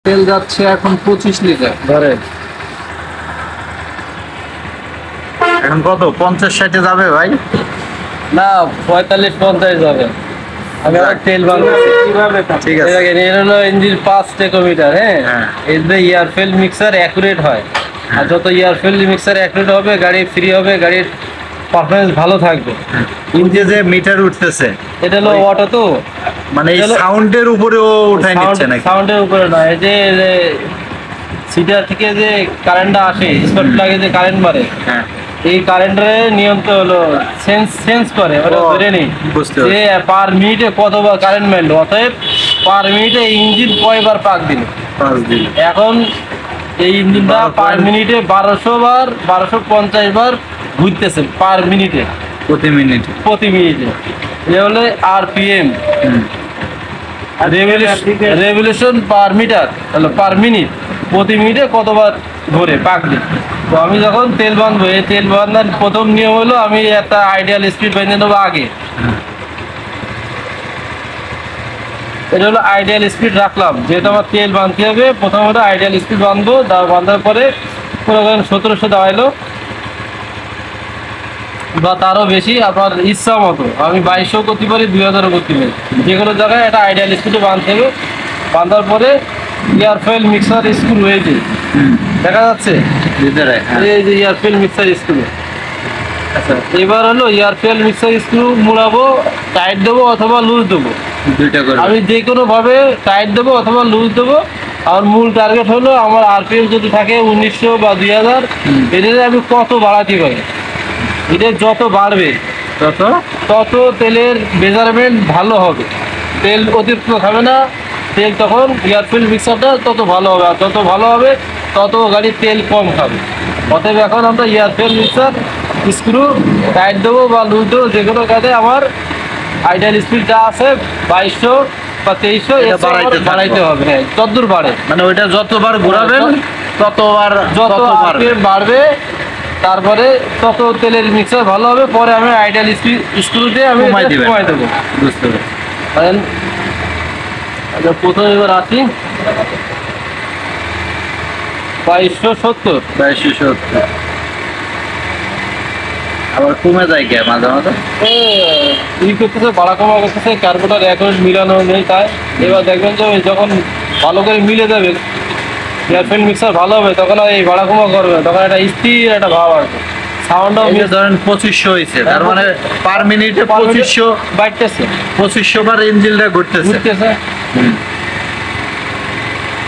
তেল যাচ্ছে এখন 25 লিটার ধরে। এখন কত 50-60 যাবে ভাই? না 45-50 যাবে। আমি আবার তেল বানাচ্ছি কিভাবে? ঠিক আছে। এর হলো ইঞ্জিন 5 টেকোমিটার। হ্যাঁ, হ্যাঁ। এর যে এয়ারফিল মিক্সার অ্যাকুরেট হয়, আর যত এয়ারফিল মিক্সার অ্যাকুরেট হবে গাড়ি ফ্রি হবে, গাড়ির পারফরমেন্স ভালো থাকবে। ইঞ্জিনে যে মিটার উঠতেছে এটা হলো অটো তো, মানে এই এটা হলো- সাউন্ডের উপরেও উঠাই নিচ্ছে নাকি? সাউন্ডের উপরে নয়, এই যে সিটার থেকে যে কারেন্টটা আসে, স্পট প্লাগে যে কারেন্ট মারে, হ্যাঁ, এই কারেন্টের নিয়ন্ত্রণ হলো সেন্স করে, ওটা ও, ধরে নেই বুঝতে যে পার মিনিটে কতবার কারেন্ট মারলো, অতএব পার মিনিটে ইঞ্জিন কয়বার পাক দিল। 5 দিন। এখন এই ইঞ্জিনটা 12 পার মিনিটে 1250 বার ঘুরতেছে পার মিনিটে, প্রতি মিনিট। প্রতি মিনিটে। এ হলো আরপিএম, রেভলিউশন পার মিটার, হলো পার মিনিট, প্রতি মিনিটে কতবার ঘুরে পাক দিই। তো আমি যখন তেল বাঁধবো, এই তেল বাঁধার প্রথম নিয়ম হলো আমি একটা আইডিয়াল স্পিড বেঁধে নেবো আগে। এটা হলো আইডিয়াল স্পিড রাখলাম, যেহেতু আমার তেল বাঁধতে হবে প্রথমত আইডিয়াল স্পিড বাঁধবো। বাঁধার পরে মনে করেন 1700 দাঁড়াইলো বা তারও বেশি, আপনার ইচ্ছা মতো। আমি 2200 করতে পারি, 2000 করতে পারি, যে কোনো জায়গায় একটা আইডিয়াল স্পিডে বাঁধতে হবে। বাঁধার পরে এয়ারফয়েল মিক্সার স্ক্রু হয়েছে, দেখা যাচ্ছে ভিতরে, হ্যাঁ। এই যে এয়ারফয়েল মিক্সার স্ক্রু। আচ্ছা, এবার হলো এয়ারফয়েল মিক্সার স্ক্রু মুড়াবো, টাইট দেবো অথবা লুজ দেবো। দুইটা করে। আমি যে কোনো ভাবে টাইট দেবো অথবা লুজ দেবো। আমার মূল টার্গেট হলো আমার আরপিএম যদি থাকে 1900 বা 2000, এটা আমি কত বাড়াতে পারি। এটা যত বাড়বে কত? তত তেলের মেজারমেন্ট ভালো হবে, তেল অতিরিক্ত খাবে না, তেল তখন এয়ারফিল মিক্সারটা তত ভালো হবে, আর যত ভালো হবে তত গাড়ির তেল কম খাবে। অতএব এখন আমরা এয়ারফিল মিক্সার স্ক্রু টাইট দেবো বা লুজ দেবো, যে কোনো কাজে আমার আইডিয়াল স্পিড যা আছে 2200 বা 2300 এটা বাড়াইতে হবে। হ্যাঁ, যতদূর বাড়ে, মানে ওইটা যতবার ঘোরাবেন ততবার যত বাড়বে। RPM বাড়বে তারপরে তত তেলের মিক্সার ভালো হবে। পরে আমি আইডিয়াল স্ক্রু দিয়ে আমি কমাই দিবেন। কমাই দেবো। বুঝতে পেরেছি। কারণ আচ্ছা, প্রথমে এবার আসি 2270। 2270 আবার কমে যায় কে মাঝে মাঝে? ই করতেছে, বাড়া কমা করতেছে, কার্বোটার অ্যাকুরেট মিলানো নেই তাই। এবার দেখবেন যে যখন ভালো করে মিলে যাবে, এয়ারফিল মিক্সার ভালো হবে, তখন আর এই বাড়া কমা করবে, তখন একটা স্থির একটা ভাব আসবে। সাউন্ডও এই যে ধরেন 2500 হয়েছে, তার মানে পার মিনিটে 2500 বাড়তেছে, 2500 বার ইঞ্জিনটা ঘুরতেছে। ঘুরতেছে।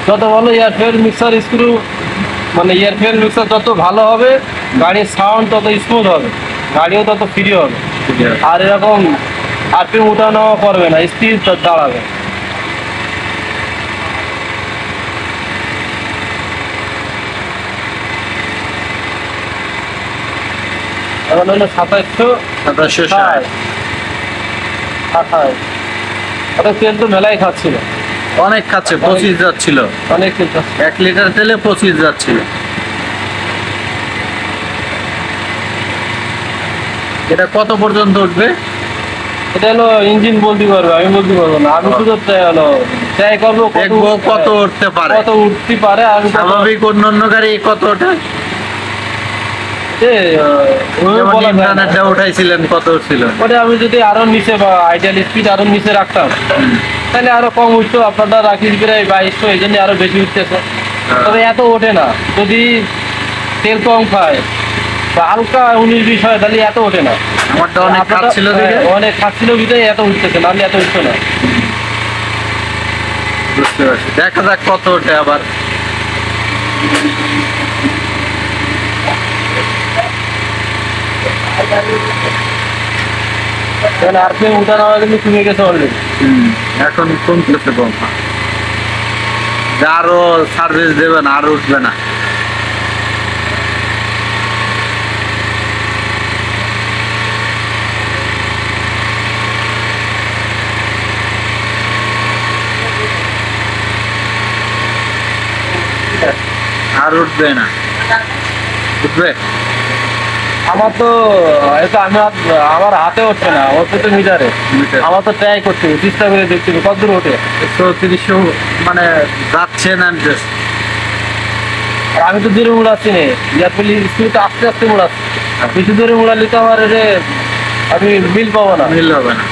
যত ভালো এয়ারফিল মিক্সার স্ক্রু, মানে এয়ারফিল মিক্সার যত ভালো হবে, গাড়ির সাউন্ড তত স্মুথ হবে, গাড়িও তত ফ্রি হবে। আর এরকম আরপিএম উঠানো করবে না, স্থির দাঁড়াবে। এখন হলো 2700 2760। 28। অর্থাৎ তেল তো মেলাই খাচ্ছিল, অনেক খাচ্ছে, 25 যাচ্ছিল। অনেক তেল খাচ্ছে। 1 লিটার তেলে 25 যাচ্ছিল। এটা কত পর্যন্ত উঠবে? এটা হলো ইঞ্জিন বলতে পারবে, আমি বলতে পারবো না। আমি শুধু ট্রাই করবো দেখবো কত উঠতে পারে। কত উঠতে পারে। আমি স্বাভাবিক অন্য গাড়ি কত ওঠে? ইন্টারনেটটা উঠাইছিলেন কত উঠছিল? ওটা আমি যদি আরো নিচে বা আইডিয়াল স্পিড আরো নিচে রাখতাম, তাহলে আরো কম উঠতো। আপনারা রাখি প্রায় 2200, এই জন্য আরো বেশি উঠতেছে। তবে এত ওঠে না, যদি তেল কম খায় বা হালকা 19-20 হয়, তাহলে এত ওঠে না। আমারটা অনেক খাচ্ছিল দিকে। অনেক খাচ্ছিল ভিতরে এত উঠতেছে, নাহলে এত উঠতো না। বুঝতে পারছি, দেখা যাক কত ওঠে আবার। কারণ আরপিএম উঠানো হয় কিন্তু কমে গেছে অলরেডি। এখন কমতেছে কম, আরো সার্ভিস দেবে না, আরো উঠবে না। আর উঠবে না, উঠবে আমার তো এটা আমার হাতে হচ্ছে না, হচ্ছে তো মিটারে। মিটার। আমার তো ট্রাই করতে হবে, চেষ্টা করে দেখতে হবে কত দূর ওঠে। 130 মানে যাচ্ছে না just। আর আমি তো দূরে মুড়াচ্ছি না, এয়ারফিল স্পিড তো আস্তে আস্তে মুড়াচ্ছি। বেশি দূরে মুড়ালে তো আমার আমি বিল পাবো না। মিল হবে না।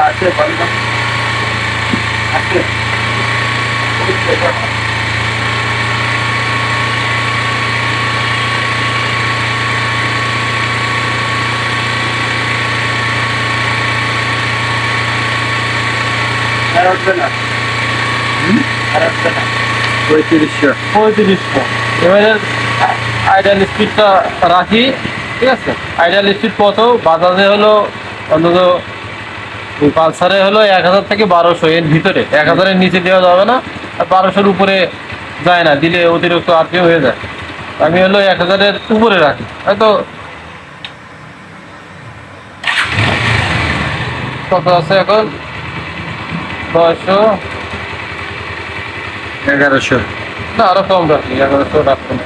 আছে বললাম আছে। আর উঠবে না। আর উঠবে না। 3500। 3500। এবারে আইডিয়াল স্পিডটা রাখি, ঠিক আছে? আইডিয়াল স্পিড কত? বাজাজে হলো অন্তত, পালসারে হলো 1000 থেকে 1200, এর ভিতরে। 1000-এর নিচে দেওয়া যাবে না, আর 1200-এর উপরে যায় না, দিলে অতিরিক্ত আরপিএম হয়ে যায়। আমি হলো 1000-এর উপরে রাখি, হয়তো কত আছে এখন? 900 1100। না, আরো কম রাখি, 1100 রাখবো না।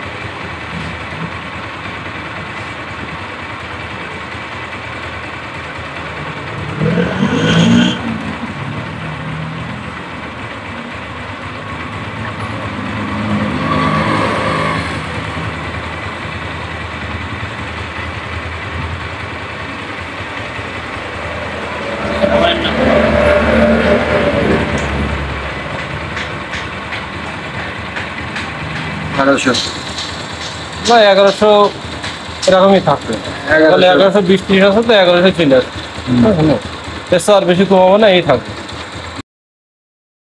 না, 1100 এরকমই থাকবে। তাহলে 1120-30 আছে, তো 1100 চলে আসবে। এর চেয়ে আর বেশি কমাবো না, এই থাকবে।